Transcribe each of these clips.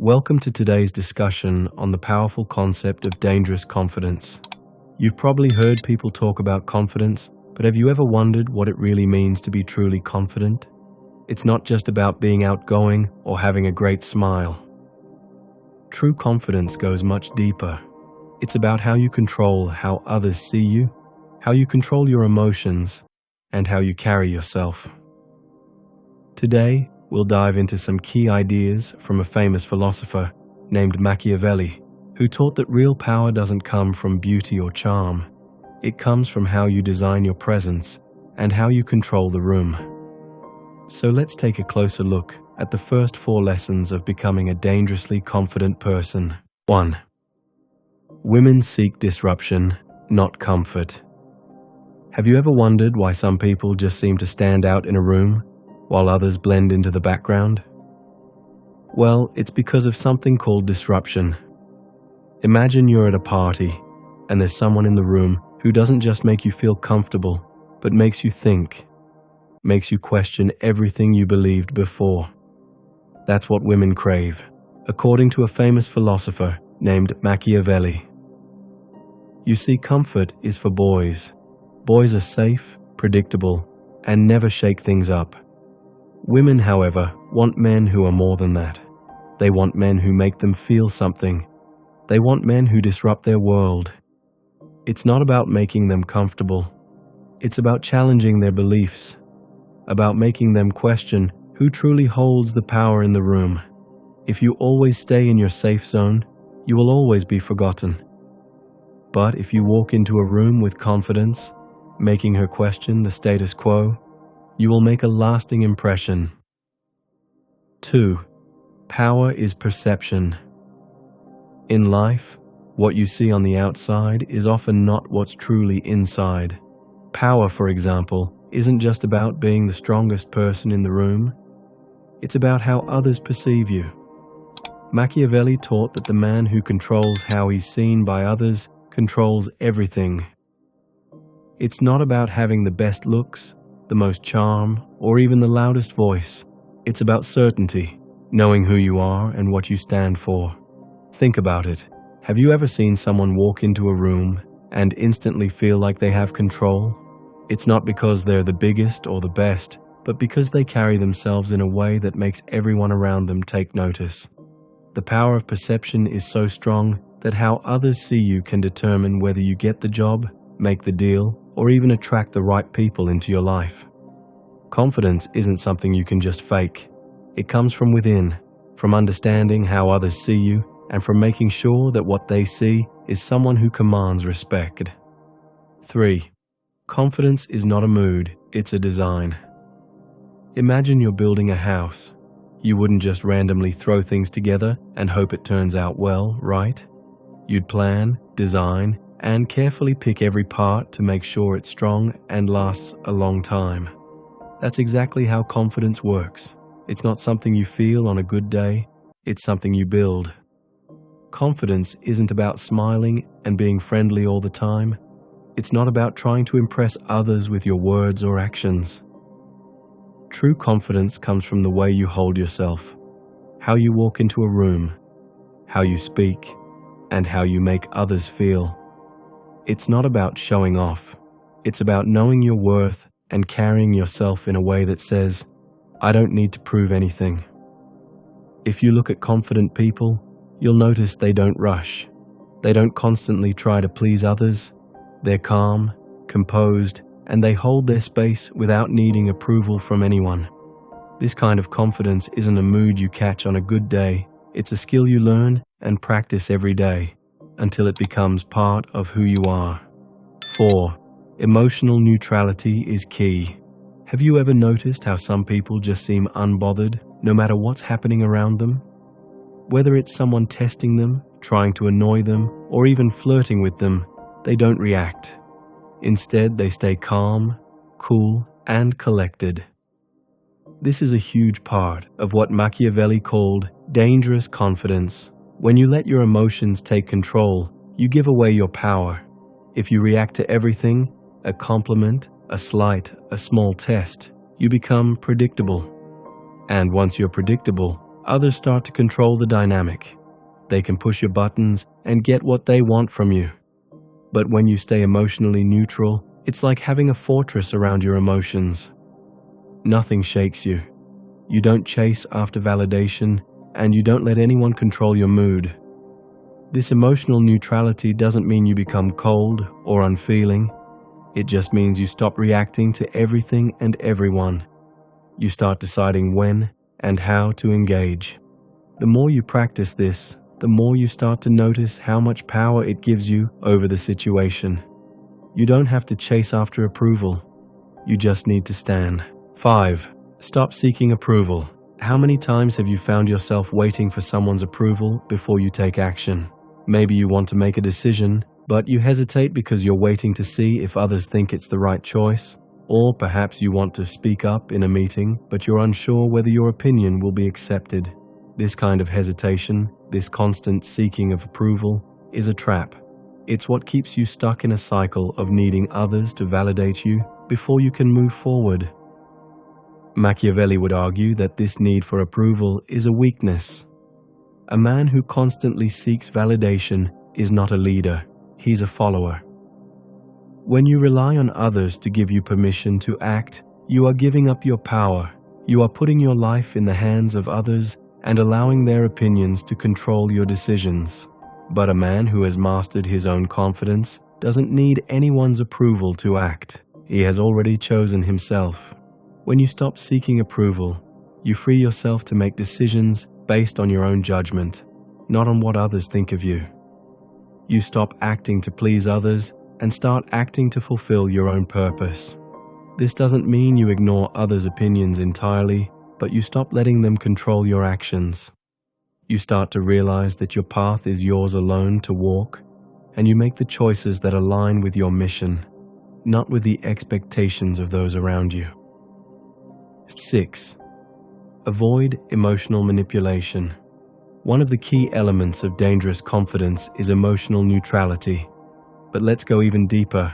Welcome to today's discussion on the powerful concept of dangerous confidence. You've probably heard people talk about confidence, but have you ever wondered what it really means to be truly confident? It's not just about being outgoing or having a great smile. True confidence goes much deeper. It's about how you control how others see you, how you control your emotions, and how you carry yourself. Today, we'll dive into some key ideas from a famous philosopher named Machiavelli, who taught that real power doesn't come from beauty or charm. It comes from how you design your presence and how you control the room. So let's take a closer look at the first 4 lessons of becoming a dangerously confident person. 1. Women seek disruption, not comfort. Have you ever wondered why some people just seem to stand out in a room while others blend into the background? Well, it's because of something called disruption. Imagine you're at a party, and there's someone in the room who doesn't just make you feel comfortable, but makes you think, makes you question everything you believed before. That's what women crave, according to a famous philosopher named Machiavelli. You see, comfort is for boys. Boys are safe, predictable, and never shake things up. Women, however, want men who are more than that. They want men who make them feel something. They want men who disrupt their world. It's not about making them comfortable. It's about challenging their beliefs, about making them question who truly holds the power in the room. If you always stay in your safe zone, you will always be forgotten. But if you walk into a room with confidence, making her question the status quo, you will make a lasting impression. 2. Power is perception. In life, what you see on the outside is often not what's truly inside. Power, for example, isn't just about being the strongest person in the room. It's about how others perceive you. Machiavelli taught that the man who controls how he's seen by others controls everything. It's not about having the best looks, the most charm, or even the loudest voice. It's about certainty, knowing who you are and what you stand for. Think about it. Have you ever seen someone walk into a room and instantly feel like they have control? It's not because they're the biggest or the best, but because they carry themselves in a way that makes everyone around them take notice. The power of perception is so strong that how others see you can determine whether you get the job, make the deal, or even attract the right people into your life. Confidence isn't something you can just fake. It comes from within, from understanding how others see you, and from making sure that what they see is someone who commands respect. 3. Confidence is not a mood, it's a design. Imagine you're building a house. You wouldn't just randomly throw things together and hope it turns out well, right? You'd plan, design, and carefully pick every part to make sure it's strong and lasts a long time. That's exactly how confidence works. It's not something you feel on a good day, it's something you build. Confidence isn't about smiling and being friendly all the time. It's not about trying to impress others with your words or actions. True confidence comes from the way you hold yourself, how you walk into a room, how you speak, and how you make others feel. It's not about showing off. It's about knowing your worth and carrying yourself in a way that says, I don't need to prove anything. If you look at confident people, you'll notice they don't rush. They don't constantly try to please others. They're calm, composed, and they hold their space without needing approval from anyone. This kind of confidence isn't a mood you catch on a good day. It's a skill you learn and practice every day, until it becomes part of who you are. 4. Emotional neutrality is key. Have you ever noticed how some people just seem unbothered, no matter what's happening around them? Whether it's someone testing them, trying to annoy them, or even flirting with them, they don't react. Instead, they stay calm, cool, and collected. This is a huge part of what Machiavelli called dangerous confidence. When you let your emotions take control, you give away your power. If you react to everything, a compliment, a slight, a small test, you become predictable. And once you're predictable, Others start to control the dynamic. They can push your buttons and get what they want from you. But when you stay emotionally neutral, it's like having a fortress around your emotions. Nothing shakes you. You don't chase after validation, and you don't let anyone control your mood. This emotional neutrality doesn't mean you become cold or unfeeling. It just means you stop reacting to everything and everyone. You start deciding when and how to engage. The more you practice this, the more you start to notice how much power it gives you over the situation. You don't have to chase after approval. You just need to stand. 5. Stop seeking approval. How many times have you found yourself waiting for someone's approval before you take action? Maybe you want to make a decision, but you hesitate because you're waiting to see if others think it's the right choice. Or perhaps you want to speak up in a meeting, but you're unsure whether your opinion will be accepted. This kind of hesitation, this constant seeking of approval, is a trap. It's what keeps you stuck in a cycle of needing others to validate you before you can move forward. Machiavelli would argue that this need for approval is a weakness. A man who constantly seeks validation is not a leader, he's a follower. When you rely on others to give you permission to act, you are giving up your power. You are putting your life in the hands of others and allowing their opinions to control your decisions. But a man who has mastered his own confidence doesn't need anyone's approval to act. He has already chosen himself. When you stop seeking approval, you free yourself to make decisions based on your own judgment, not on what others think of you. You stop acting to please others and start acting to fulfill your own purpose. This doesn't mean you ignore others' opinions entirely, but you stop letting them control your actions. You start to realize that your path is yours alone to walk, and you make the choices that align with your mission, not with the expectations of those around you. 6. Avoid emotional manipulation. One of the key elements of dangerous confidence is emotional neutrality. But let's go even deeper.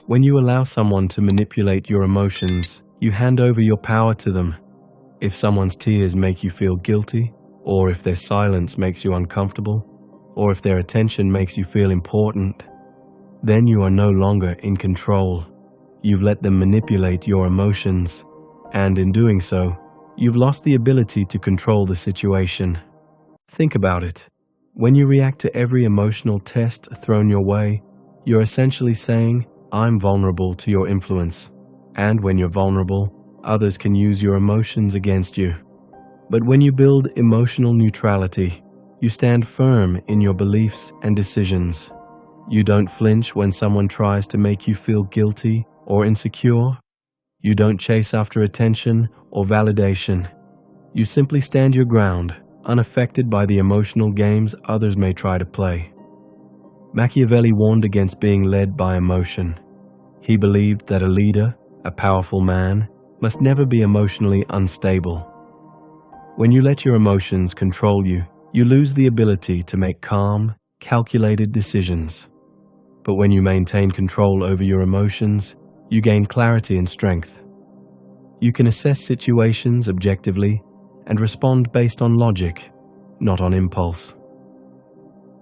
When you allow someone to manipulate your emotions, you hand over your power to them. If someone's tears make you feel guilty, or if their silence makes you uncomfortable, or if their attention makes you feel important, then you are no longer in control. You've let them manipulate your emotions, and in doing so, you've lost the ability to control the situation. Think about it. When you react to every emotional test thrown your way, you're essentially saying, I'm vulnerable to your influence. And when you're vulnerable, others can use your emotions against you. But when you build emotional neutrality, you stand firm in your beliefs and decisions. You don't flinch when someone tries to make you feel guilty or insecure. You don't chase after attention or validation. You simply stand your ground, unaffected by the emotional games others may try to play. Machiavelli warned against being led by emotion. He believed that a leader, a powerful man, must never be emotionally unstable. When you let your emotions control you, you lose the ability to make calm, calculated decisions. But when you maintain control over your emotions, you gain clarity and strength. You can assess situations objectively and respond based on logic, not on impulse.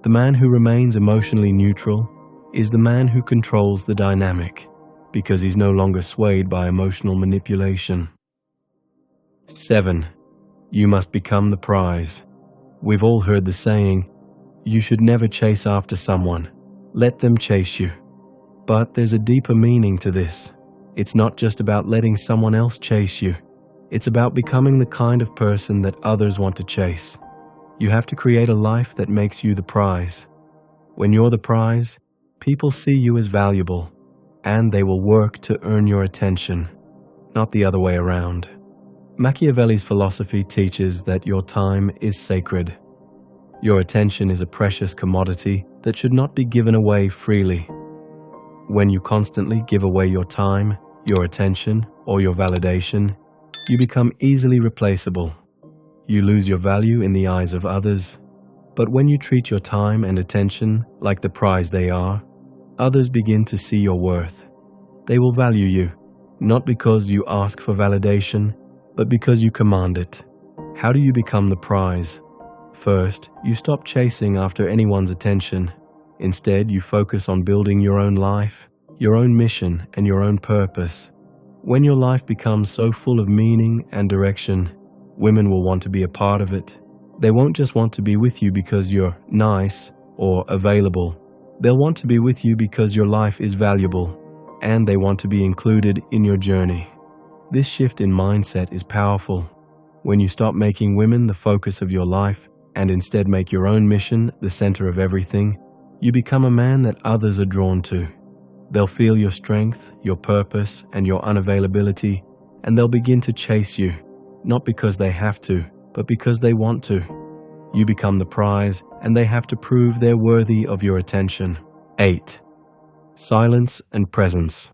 The man who remains emotionally neutral is the man who controls the dynamic, because he's no longer swayed by emotional manipulation. 7. You must become the prize. We've all heard the saying, you should never chase after someone, let them chase you. But there's a deeper meaning to this. It's not just about letting someone else chase you. It's about becoming the kind of person that others want to chase. You have to create a life that makes you the prize. When you're the prize, people see you as valuable, and they will work to earn your attention, not the other way around. Machiavelli's philosophy teaches that your time is sacred. Your attention is a precious commodity that should not be given away freely. When you constantly give away your time, your attention, or your validation, you become easily replaceable. You lose your value in the eyes of others. But when you treat your time and attention like the prize they are, others begin to see your worth. They will value you, not because you ask for validation, but because you command it. How do you become the prize? First, you stop chasing after anyone's attention. Instead, you focus on building your own life, your own mission, and your own purpose. When your life becomes so full of meaning and direction, women will want to be a part of it. They won't just want to be with you because you're nice or available. They'll want to be with you because your life is valuable, and they want to be included in your journey. This shift in mindset is powerful. When you stop making women the focus of your life and instead make your own mission the center of everything, you become a man that others are drawn to. They'll feel your strength, your purpose, and your unavailability, and they'll begin to chase you, not because they have to, but because they want to. You become the prize, and they have to prove they're worthy of your attention. 8. Silence and presence.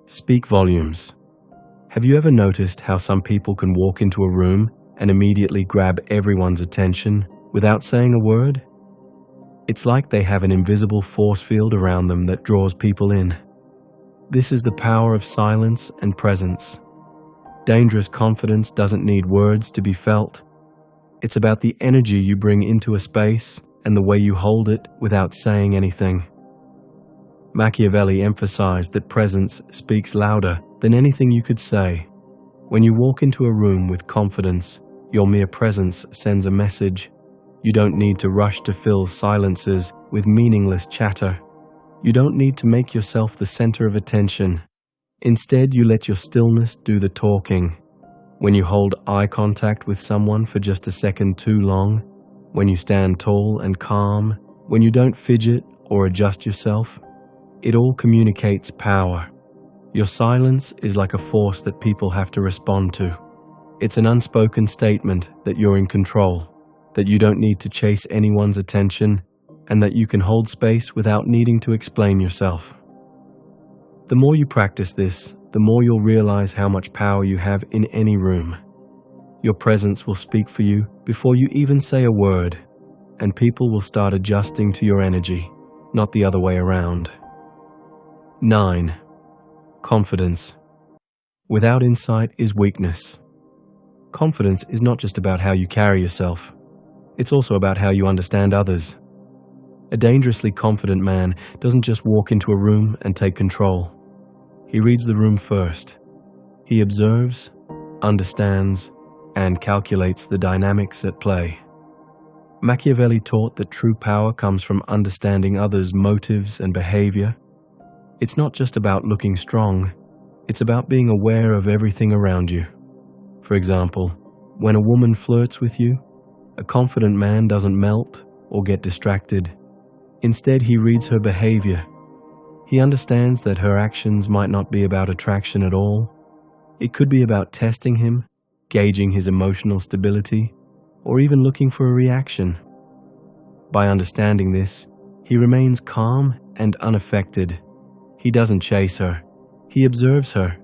Speak volumes. Have you ever noticed how some people can walk into a room and immediately grab everyone's attention without saying a word? It's like they have an invisible force field around them that draws people in. This is the power of silence and presence. Dangerous confidence doesn't need words to be felt. It's about the energy you bring into a space and the way you hold it without saying anything. Machiavelli emphasized that presence speaks louder than anything you could say. When you walk into a room with confidence, your mere presence sends a message. You don't need to rush to fill silences with meaningless chatter. You don't need to make yourself the center of attention. Instead, you let your stillness do the talking. When you hold eye contact with someone for just a second too long, when you stand tall and calm, when you don't fidget or adjust yourself, it all communicates power. Your silence is like a force that people have to respond to. It's an unspoken statement that you're in control, that you don't need to chase anyone's attention, and that you can hold space without needing to explain yourself. The more you practice this, the more you'll realize how much power you have in any room. Your presence will speak for you before you even say a word, and people will start adjusting to your energy, not the other way around. 9. Confidence. Without insight is weakness. Confidence is not just about how you carry yourself. It's also about how you understand others. A dangerously confident man doesn't just walk into a room and take control. He reads the room first. He observes, understands, and calculates the dynamics at play. Machiavelli taught that true power comes from understanding others' motives and behavior. It's not just about looking strong, it's about being aware of everything around you. For example, when a woman flirts with you, a confident man doesn't melt or get distracted. Instead, he reads her behavior. He understands that her actions might not be about attraction at all. It could be about testing him, gauging his emotional stability, or even looking for a reaction. By understanding this, he remains calm and unaffected. He doesn't chase her. He observes her.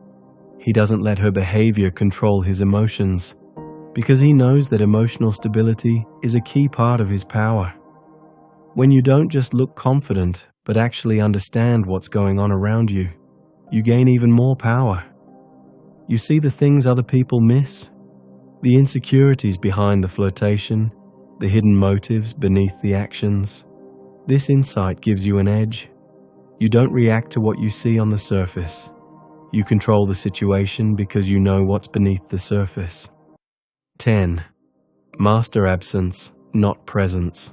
He doesn't let her behavior control his emotions, because he knows that emotional stability is a key part of his power. When you don't just look confident, but actually understand what's going on around you, you gain even more power. You see the things other people miss, the insecurities behind the flirtation, the hidden motives beneath the actions. This insight gives you an edge. You don't react to what you see on the surface. You control the situation because you know what's beneath the surface. 10. Master absence, not presence.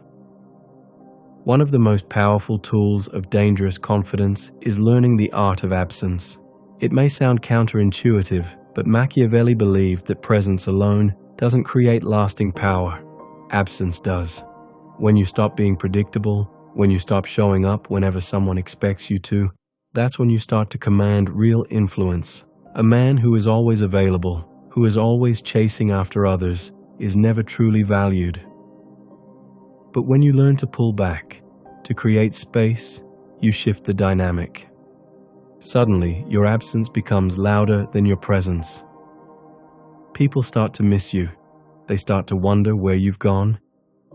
One of the most powerful tools of dangerous confidence is learning the art of absence. It may sound counterintuitive, but Machiavelli believed that presence alone doesn't create lasting power. Absence does. When you stop being predictable, when you stop showing up whenever someone expects you to, that's when you start to command real influence. A man who is always available, who is always chasing after others, is never truly valued. But when you learn to pull back, to create space, you shift the dynamic. Suddenly, your absence becomes louder than your presence. People start to miss you. They start to wonder where you've gone,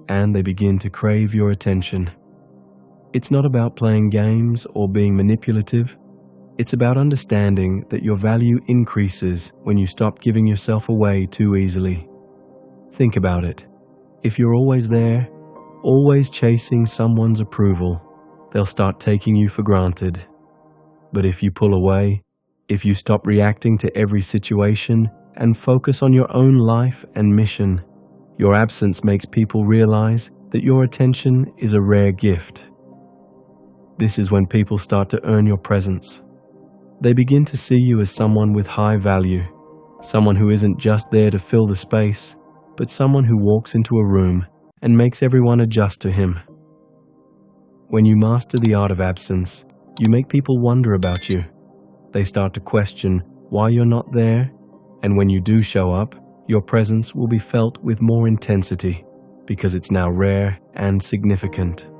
and they begin to crave your attention. It's not about playing games or being manipulative. It's about understanding that your value increases when you stop giving yourself away too easily. Think about it. If you're always there, always chasing someone's approval, they'll start taking you for granted. But if you pull away, if you stop reacting to every situation and focus on your own life and mission, your absence makes people realize that your attention is a rare gift. This is when people start to earn your presence. They begin to see you as someone with high value, someone who isn't just there to fill the space, but someone who walks into a room and makes everyone adjust to him. When you master the art of absence, you make people wonder about you. They start to question why you're not there, and when you do show up, your presence will be felt with more intensity because it's now rare and significant.